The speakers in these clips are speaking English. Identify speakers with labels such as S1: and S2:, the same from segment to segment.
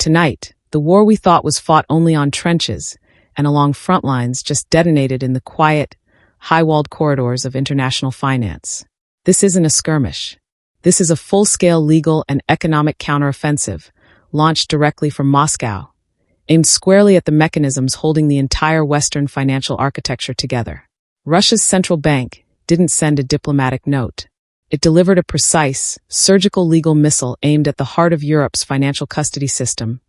S1: Tonight, the war we thought was fought only on trenches and along front lines just detonated in the quiet, high-walled corridors of international finance. This isn't a skirmish. This is a full-scale legal and economic counteroffensive launched directly from Moscow, aimed squarely at the mechanisms holding the entire Western financial architecture together. Russia's central bank didn't send a diplomatic note. It delivered a precise, surgical legal missile aimed at the heart of Europe's financial custody system,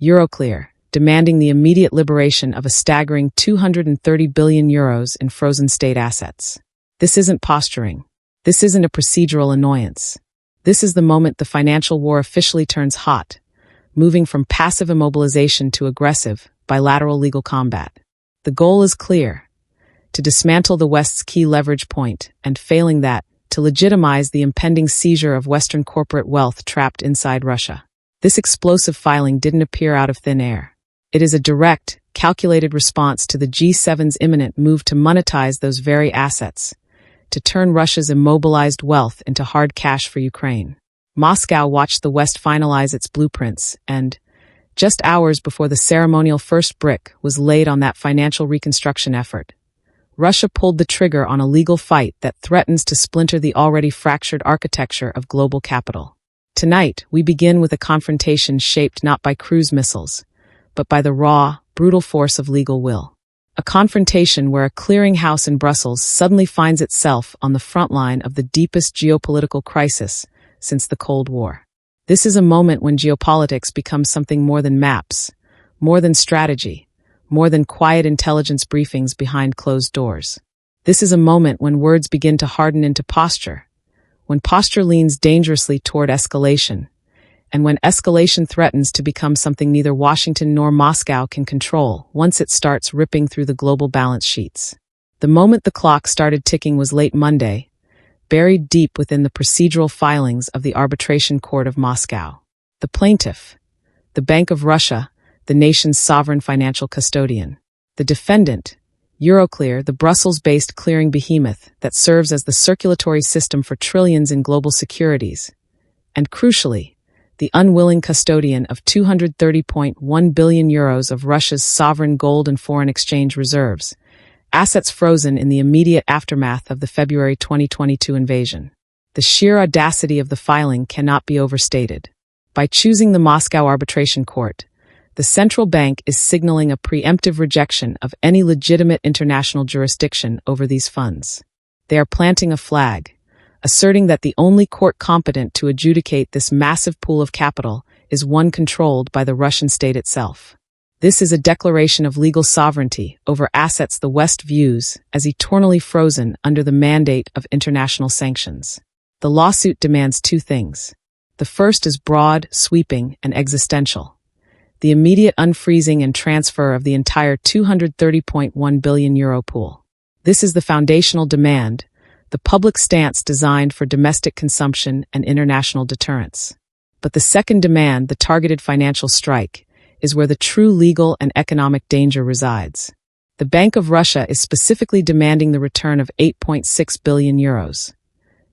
S1: Euroclear, demanding the immediate liberation of a staggering 230 billion euros in frozen state assets. This isn't posturing. This isn't a procedural annoyance. This is the moment the financial war officially turns hot, moving from passive immobilization to aggressive, bilateral legal combat. The goal is clear: to dismantle the West's key leverage point, and failing that, to legitimize the impending seizure of Western corporate wealth trapped inside Russia. This explosive filing didn't appear out of thin air. It is a direct, calculated response to the G7's imminent move to monetize those very assets, to turn Russia's immobilized wealth into hard cash for Ukraine. Moscow watched the West finalize its blueprints, and, just hours before the ceremonial first brick was laid on that financial reconstruction effort, Russia pulled the trigger on a legal fight that threatens to splinter the already fractured architecture of global capital. Tonight, we begin with a confrontation shaped not by cruise missiles, but by the raw, brutal force of legal will. A confrontation where a clearinghouse in Brussels suddenly finds itself on the front line of the deepest geopolitical crisis since the Cold War. This is a moment when geopolitics becomes something more than maps, more than strategy, more than quiet intelligence briefings behind closed doors. This is a moment when words begin to harden into posture, when posture leans dangerously toward escalation, and when escalation threatens to become something neither Washington nor Moscow can control once it starts ripping through the global balance sheets. The moment the clock started ticking was late Monday, buried deep within the procedural filings of the Arbitration Court of Moscow. The plaintiff, the Bank of Russia, the nation's sovereign financial custodian. The defendant, Euroclear, the Brussels-based clearing behemoth that serves as the circulatory system for trillions in global securities. And crucially, the unwilling custodian of 230.1 billion euros of Russia's sovereign gold and foreign exchange reserves, assets frozen in the immediate aftermath of the February 2022 invasion. The sheer audacity of the filing cannot be overstated. By choosing the Moscow Arbitration Court, the central bank is signaling a preemptive rejection of any legitimate international jurisdiction over these funds. They are planting a flag, asserting that the only court competent to adjudicate this massive pool of capital is one controlled by the Russian state itself. This is a declaration of legal sovereignty over assets the West views as eternally frozen under the mandate of international sanctions. The lawsuit demands two things. The first is broad, sweeping, and existential: the immediate unfreezing and transfer of the entire 230.1 billion euro pool. This is the foundational demand, the public stance designed for domestic consumption and international deterrence. But the second demand, the targeted financial strike, is where the true legal and economic danger resides. The Bank of Russia is specifically demanding the return of 8.6 billion euros.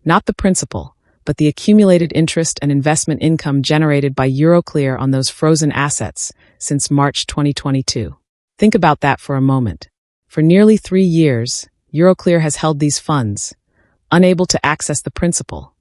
S1: Not the principal, but the accumulated interest and investment income generated by Euroclear on those frozen assets since March 2022. Think about that for a moment. For nearly 3 years, Euroclear has held these funds, unable to access the principal,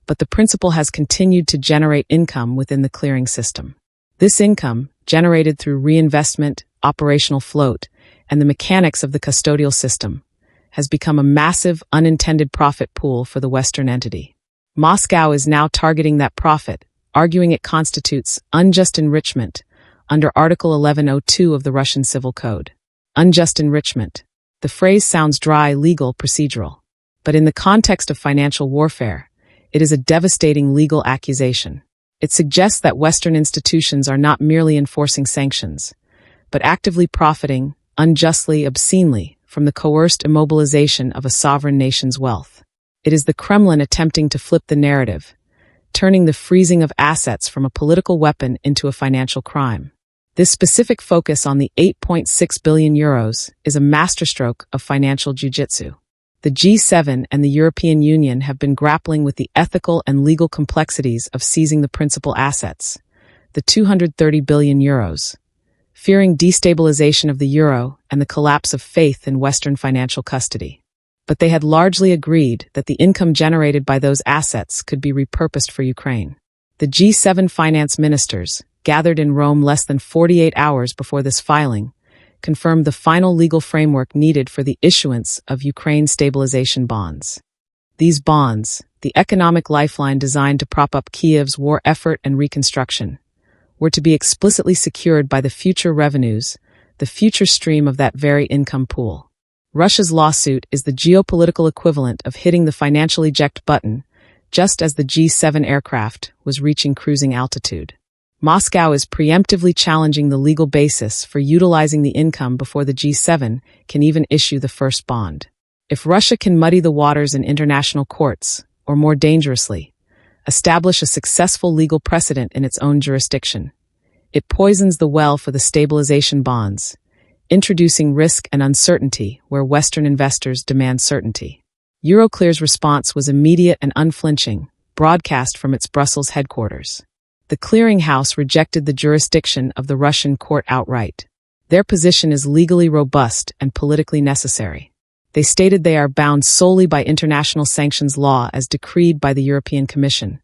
S1: but the principal has continued to generate income within the clearing system. This income, generated through reinvestment, operational float, and the mechanics of the custodial system, has become a massive, unintended profit pool for the Western entity. Moscow is now targeting that profit, arguing it constitutes unjust enrichment under Article 1102 of the Russian Civil Code. Unjust enrichment. The phrase sounds dry, legal, procedural. But in the context of financial warfare, it is a devastating legal accusation. It suggests that Western institutions are not merely enforcing sanctions, but actively profiting, unjustly, obscenely, from the coerced immobilization of a sovereign nation's wealth. It is the Kremlin attempting to flip the narrative, turning the freezing of assets from a political weapon into a financial crime. This specific focus on the 8.6 billion euros is a masterstroke of financial jiu-jitsu. The G7 and the European Union have been grappling with the ethical and legal complexities of seizing the principal assets, the 230 billion euros, fearing destabilization of the euro and the collapse of faith in Western financial custody. But they had largely agreed that the income generated by those assets could be repurposed for Ukraine. The G7 finance ministers, gathered in Rome less than 48 hours before this filing, confirmed the final legal framework needed for the issuance of Ukraine stabilization bonds. These bonds, the economic lifeline designed to prop up Kyiv's war effort and reconstruction, were to be explicitly secured by the future revenues, the future stream of that very income pool. Russia's lawsuit is the geopolitical equivalent of hitting the financial eject button just as the G7 aircraft was reaching cruising altitude. Moscow is preemptively challenging the legal basis for utilizing the income before the G7 can even issue the first bond. If Russia can muddy the waters in international courts, or more dangerously, establish a successful legal precedent in its own jurisdiction, it poisons the well for the stabilization bonds, introducing risk and uncertainty where Western investors demand certainty. Euroclear's response was immediate and unflinching, broadcast from its Brussels headquarters. The clearinghouse rejected the jurisdiction of the Russian court outright. Their position is legally robust and politically necessary. They stated they are bound solely by international sanctions law as decreed by the European Commission,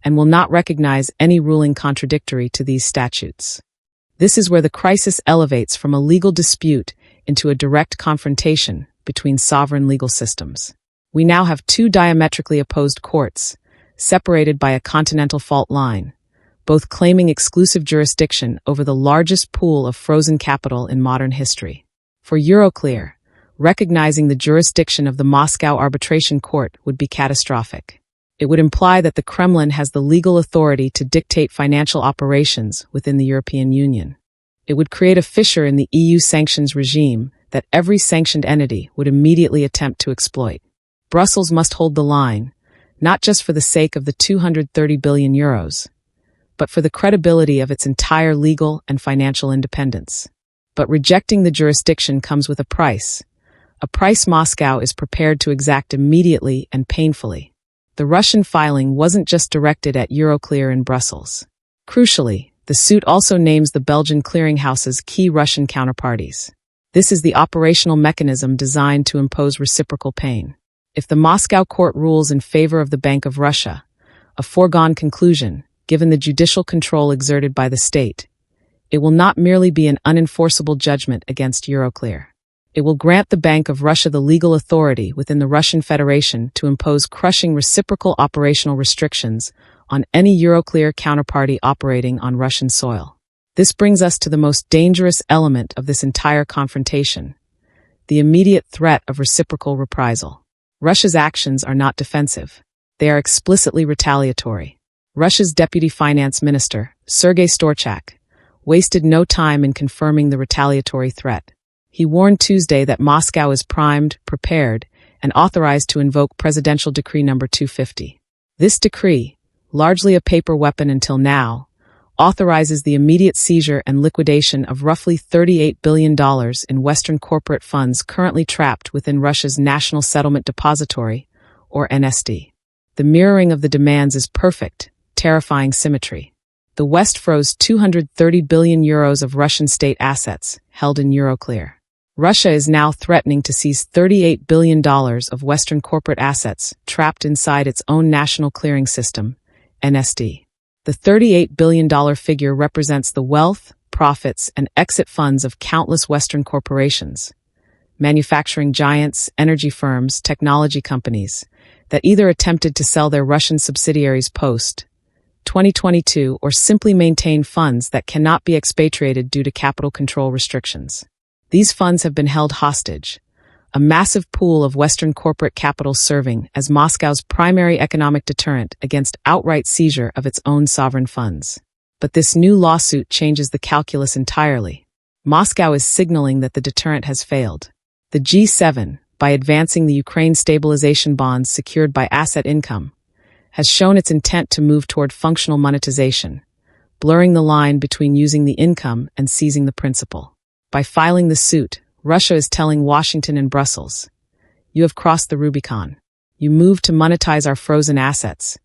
S1: and will not recognize any ruling contradictory to these statutes. This is where the crisis elevates from a legal dispute into a direct confrontation between sovereign legal systems. We now have two diametrically opposed courts, separated by a continental fault line, both claiming exclusive jurisdiction over the largest pool of frozen capital in modern history. For Euroclear, recognizing the jurisdiction of the Moscow Arbitration Court would be catastrophic. It would imply that the Kremlin has the legal authority to dictate financial operations within the European Union. It would create a fissure in the EU sanctions regime that every sanctioned entity would immediately attempt to exploit. Brussels must hold the line, not just for the sake of the 230 billion euros, but for the credibility of its entire legal and financial independence. But rejecting the jurisdiction comes with a price Moscow is prepared to exact immediately and painfully. The Russian filing wasn't just directed at Euroclear in Brussels. Crucially, the suit also names the Belgian clearinghouse's key Russian counterparties. This is the operational mechanism designed to impose reciprocal pain. If the Moscow court rules in favor of the Bank of Russia, a foregone conclusion, given the judicial control exerted by the state, it will not merely be an unenforceable judgment against Euroclear. It will grant the Bank of Russia the legal authority within the Russian Federation to impose crushing reciprocal operational restrictions on any Euroclear counterparty operating on Russian soil. This brings us to the most dangerous element of this entire confrontation, the immediate threat of reciprocal reprisal. Russia's actions are not defensive. They are explicitly retaliatory. Russia's Deputy Finance Minister, Sergei Storchak, wasted no time in confirming the retaliatory threat. He warned Tuesday that Moscow is primed, prepared, and authorized to invoke Presidential Decree No. 250. This decree, largely a paper weapon until now, authorizes the immediate seizure and liquidation of roughly $38 billion in Western corporate funds currently trapped within Russia's National Settlement Depository, or NSD. The mirroring of the demands is perfect, terrifying symmetry. The West froze 230 billion euros of Russian state assets, held in Euroclear. Russia is now threatening to seize $38 billion of Western corporate assets trapped inside its own national clearing system, NSD. The $38 billion figure represents the wealth, profits, and exit funds of countless Western corporations, manufacturing giants, energy firms, technology companies, that either attempted to sell their Russian subsidiaries post-2022 or simply maintain funds that cannot be expatriated due to capital control restrictions. These funds have been held hostage, a massive pool of Western corporate capital serving as Moscow's primary economic deterrent against outright seizure of its own sovereign funds. But this new lawsuit changes the calculus entirely. Moscow is signaling that the deterrent has failed. The G7, by advancing the Ukraine stabilization bonds secured by asset income, has shown its intent to move toward functional monetization, blurring the line between using the income and seizing the principal. By filing the suit, Russia is telling Washington and Brussels, "You have crossed the Rubicon. You moved to monetize our frozen assets,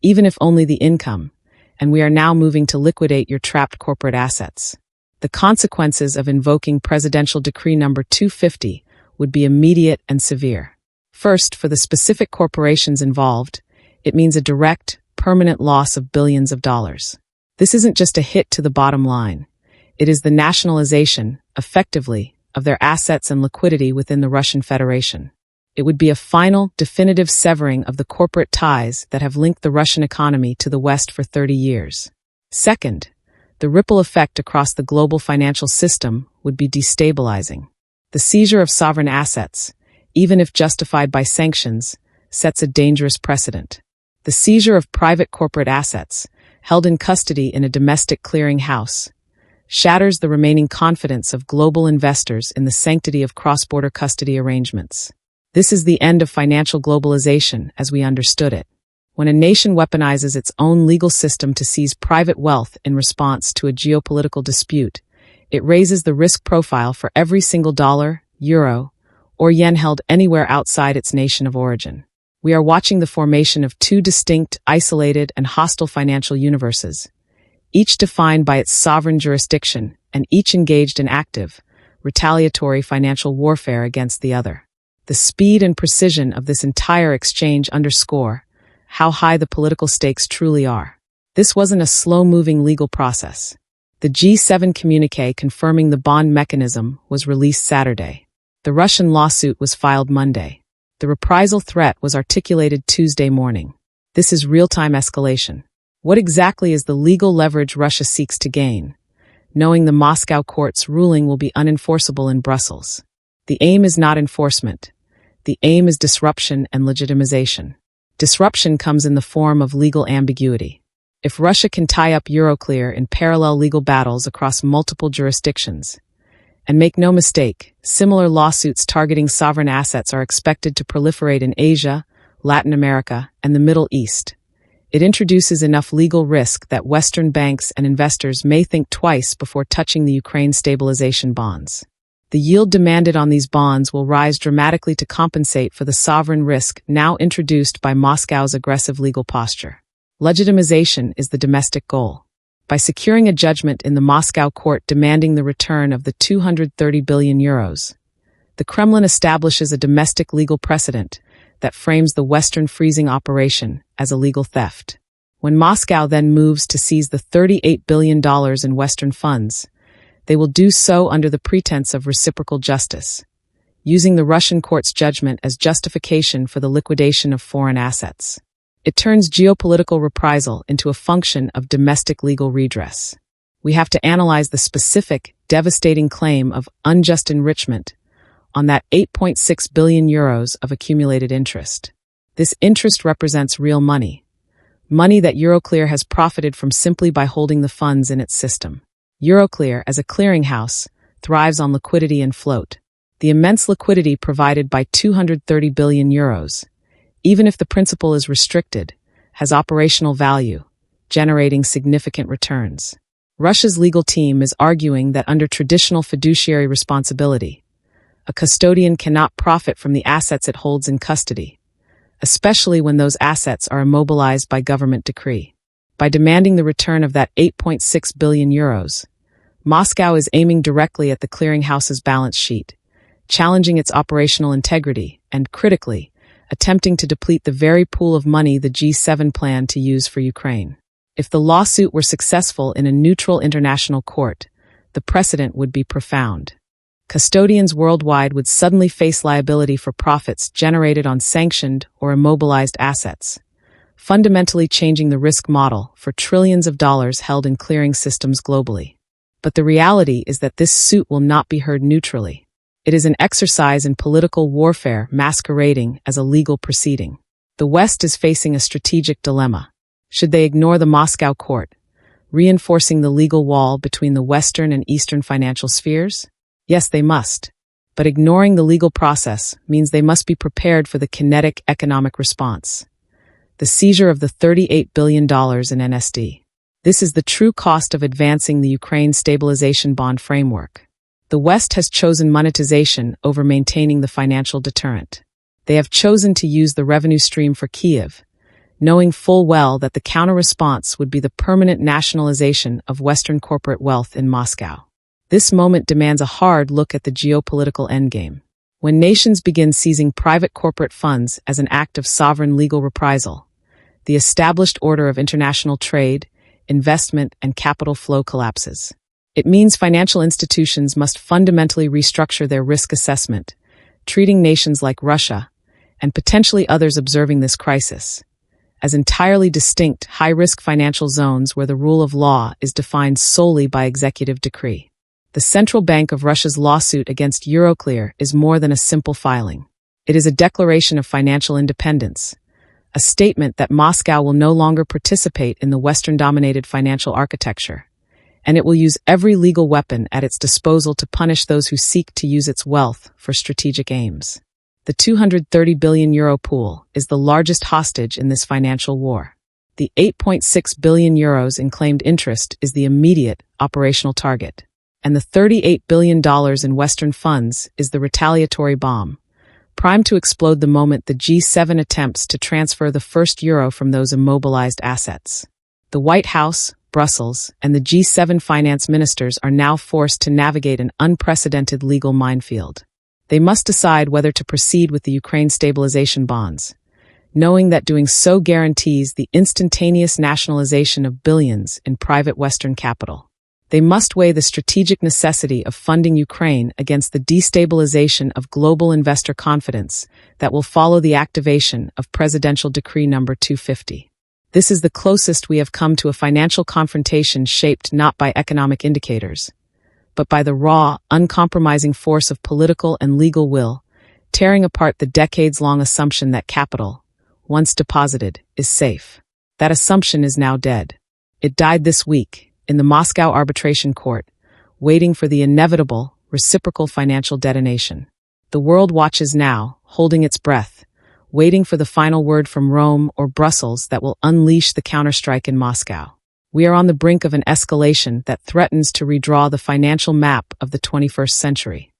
S1: even if only the income, and we are now moving to liquidate your trapped corporate assets. The consequences of invoking Presidential Decree number 250 would be immediate and severe. First, for the specific corporations involved, it means a direct, permanent loss of billions of dollars. This isn't just a hit to the bottom line. It is the nationalization, effectively, of their assets and liquidity within the Russian Federation. It would be a final, definitive severing of the corporate ties that have linked the Russian economy to the West for 30 years. Second, the ripple effect across the global financial system would be destabilizing. The seizure of sovereign assets, even if justified by sanctions, sets a dangerous precedent. The seizure of private corporate assets, held in custody in a domestic clearing house, shatters the remaining confidence of global investors in the sanctity of cross-border custody arrangements. This is the end of financial globalization as we understood it. When a nation weaponizes its own legal system to seize private wealth in response to a geopolitical dispute, it raises the risk profile for every single dollar, euro, or yen held anywhere outside its nation of origin. We are watching the formation of two distinct, isolated, and hostile financial universes, each defined by its sovereign jurisdiction and each engaged in active, retaliatory financial warfare against the other. The speed and precision of this entire exchange underscore how high the political stakes truly are. This wasn't a slow-moving legal process. The G7 communique confirming the bond mechanism was released Saturday. The Russian lawsuit was filed Monday. The reprisal threat was articulated Tuesday morning. This is real-time escalation. What exactly is the legal leverage Russia seeks to gain, knowing the Moscow court's ruling will be unenforceable in Brussels? The aim is not enforcement. The aim is disruption and legitimization. Disruption comes in the form of legal ambiguity. If Russia can tie up Euroclear in parallel legal battles across multiple jurisdictions, and make no mistake, similar lawsuits targeting sovereign assets are expected to proliferate in Asia, Latin America, and the Middle East. It introduces enough legal risk that Western banks and investors may think twice before touching the Ukraine stabilization bonds. The yield demanded on these bonds will rise dramatically to compensate for the sovereign risk now introduced by Moscow's aggressive legal posture. Legitimization is the domestic goal. By securing a judgment in the Moscow court demanding the return of the 230 billion euros, the Kremlin establishes a domestic legal precedent that frames the Western freezing operation as a legal theft. When Moscow then moves to seize the $38 billion in Western funds, they will do so under the pretense of reciprocal justice, using the Russian court's judgment as justification for the liquidation of foreign assets. It turns geopolitical reprisal into a function of domestic legal redress. We have to analyze the specific, devastating claim of unjust enrichment on that 8.6 billion euros of accumulated interest. This interest represents real money, money that Euroclear has profited from simply by holding the funds in its system. Euroclear, as a clearinghouse, thrives on liquidity and float. The immense liquidity provided by 230 billion euros, even if the principal is restricted, has operational value, generating significant returns. Russia's legal team is arguing that under traditional fiduciary responsibility, a custodian cannot profit from the assets it holds in custody, especially when those assets are immobilized by government decree. By demanding the return of that 8.6 billion euros, Moscow is aiming directly at the clearinghouse's balance sheet, challenging its operational integrity and, critically, attempting to deplete the very pool of money the G7 planned to use for Ukraine. If the lawsuit were successful in a neutral international court, the precedent would be profound. Custodians worldwide would suddenly face liability for profits generated on sanctioned or immobilized assets, fundamentally changing the risk model for trillions of dollars held in clearing systems globally. But the reality is that this suit will not be heard neutrally. It is an exercise in political warfare masquerading as a legal proceeding. The West is facing a strategic dilemma. Should they ignore the Moscow court, reinforcing the legal wall between the Western and Eastern financial spheres? Yes, they must. But ignoring the legal process means they must be prepared for the kinetic economic response. The seizure of the $38 billion in NSD. This is the true cost of advancing the Ukraine stabilization bond framework. The West has chosen monetization over maintaining the financial deterrent. They have chosen to use the revenue stream for Kyiv, knowing full well that the counter-response would be the permanent nationalization of Western corporate wealth in Moscow. This moment demands a hard look at the geopolitical endgame. When nations begin seizing private corporate funds as an act of sovereign legal reprisal, the established order of international trade, investment, and capital flow collapses. It means financial institutions must fundamentally restructure their risk assessment, treating nations like Russia, and potentially others observing this crisis, as entirely distinct high-risk financial zones where the rule of law is defined solely by executive decree. The Central Bank of Russia's lawsuit against Euroclear is more than a simple filing. It is a declaration of financial independence, a statement that Moscow will no longer participate in the Western-dominated financial architecture, and it will use every legal weapon at its disposal to punish those who seek to use its wealth for strategic aims. The €230 billion pool is the largest hostage in this financial war. The €8.6 billion in claimed interest is the immediate operational target, and the $38 billion in Western funds is the retaliatory bomb, primed to explode the moment the G7 attempts to transfer the first euro from those immobilized assets. The White House, Brussels, and the G7 finance ministers are now forced to navigate an unprecedented legal minefield. They must decide whether to proceed with the Ukraine stabilization bonds, knowing that doing so guarantees the instantaneous nationalization of billions in private Western capital. They must weigh the strategic necessity of funding Ukraine against the destabilization of global investor confidence that will follow the activation of Presidential Decree No. 250. This is the closest we have come to a financial confrontation shaped not by economic indicators, but by the raw, uncompromising force of political and legal will, tearing apart the decades-long assumption that capital, once deposited, is safe. That assumption is now dead. It died this week, in the Moscow arbitration court, waiting for the inevitable, reciprocal financial detonation. The world watches now, holding its breath, waiting for the final word from Rome or Brussels that will unleash the counterstrike in Moscow. We are on the brink of an escalation that threatens to redraw the financial map of the 21st century.